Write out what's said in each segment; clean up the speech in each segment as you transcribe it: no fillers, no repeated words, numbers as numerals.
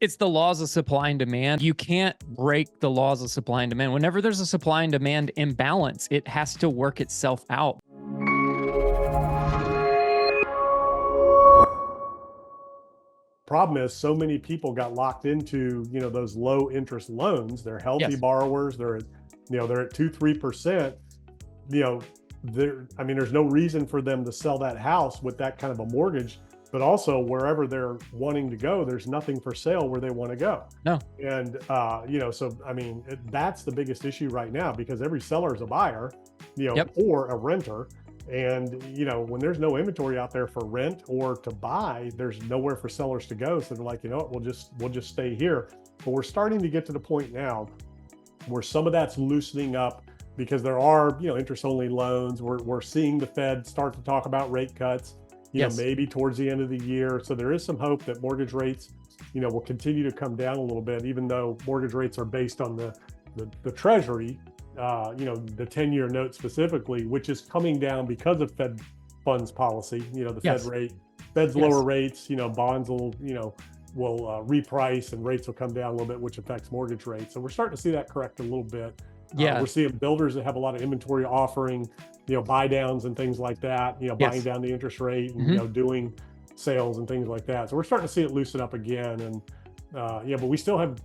It's the laws of supply and demand. You can't break the laws of supply and demand. Whenever there's a supply and demand imbalance, it has to work itself out. Problem is, so many people got locked into, those low interest loans. They're healthy Yes. borrowers. They're at, they're at 2-3%. You know, there's no reason for them to sell that house with that kind of a mortgage. But also, wherever they're wanting to go, there's nothing for sale where they want to go. No. And that's the biggest issue right now, because every seller is a buyer, Yep. or a renter. And when there's no inventory out there for rent or to buy, there's nowhere for sellers to go. So they're like, you know what, we'll just stay here. But we're starting to get to the point now where some of that's loosening up, because there are interest only loans. We're seeing the Fed start to talk about rate cuts, Yes. maybe towards the end of the year. So there is some hope that mortgage rates will continue to come down a little bit, even though mortgage rates are based on the Treasury, the 10-year note specifically, which is coming down because of Fed funds policy. The Yes. Fed's Yes. lower rates, bonds will reprice and rates will come down a little bit, which affects mortgage rates. So we're starting to see that correct a little bit. Yeah. We're seeing builders that have a lot of inventory offering, buy downs and things like that, Yes. buying down the interest rate and, doing sales and things like that. So we're starting to see it loosen up again. And but we still have,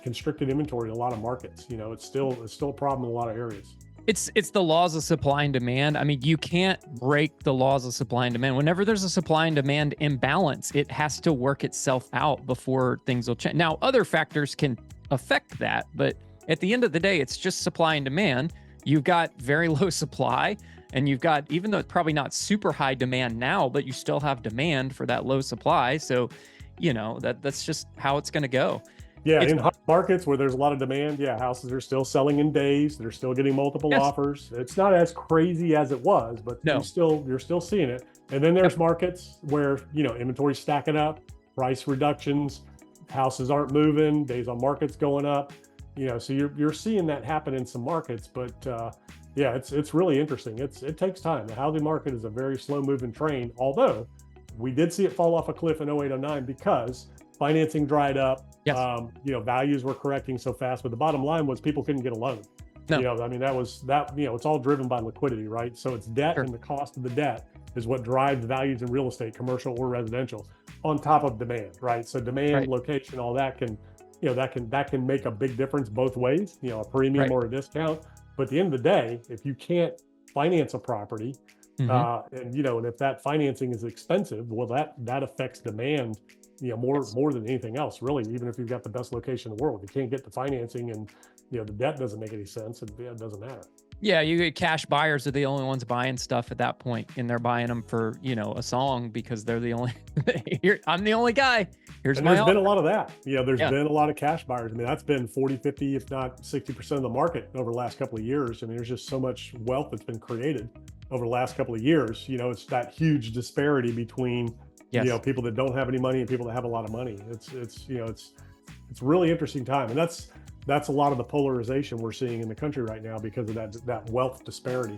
constricted inventory in a lot of markets. It's still a problem in a lot of areas. It's the laws of supply and demand. I mean, you can't break the laws of supply and demand. Whenever there's a supply and demand imbalance, it has to work itself out before things will change. Now, other factors can affect that, but at the end of the day, it's just supply and demand. You've got very low supply, and you've got, even though it's probably not super high demand now, but you still have demand for that low supply. So, that's just how it's going to go. Yeah, in hot markets where there's a lot of demand, houses are still selling in days. They're still getting multiple offers. It's not as crazy as it was, but No. you're still seeing it. And then there's markets where, inventory's stacking up, price reductions, houses aren't moving, days on market's going up. So you're seeing that happen in some markets. But it's really interesting. It takes time. The housing market is a very slow moving train, although we did see it fall off a cliff in 08-09 because financing dried up. Yes. Values were correcting so fast, but the bottom line was people couldn't get a loan. No. It's all driven by liquidity, right? So it's debt, Sure. and the cost of the debt is what drives values in real estate, commercial or residential, on top of demand, right? So demand, Right. location, all that can, that can make a big difference both ways, a premium Right. or a discount. But at the end of the day, if you can't finance a property, and if that financing is expensive, well, that affects demand, more than anything else, really. Even if you've got the best location in the world, if you can't get the financing and the debt doesn't make any sense, it doesn't matter. Yeah, you get cash buyers are the only ones buying stuff at that point, and they're buying them for, a song because they're the only, I'm the only guy. Here's And my there's been a offer. lot of that. There's Yeah. been a lot of cash buyers. I mean, that's been 40, 50, if not 60% of the market over the last couple of years. I mean, there's just so much wealth that's been created over the last couple of years. It's that huge disparity between Yes. people that don't have any money and people that have a lot of money. It's really interesting time. And that's a lot of the polarization we're seeing in the country right now because of that wealth disparity.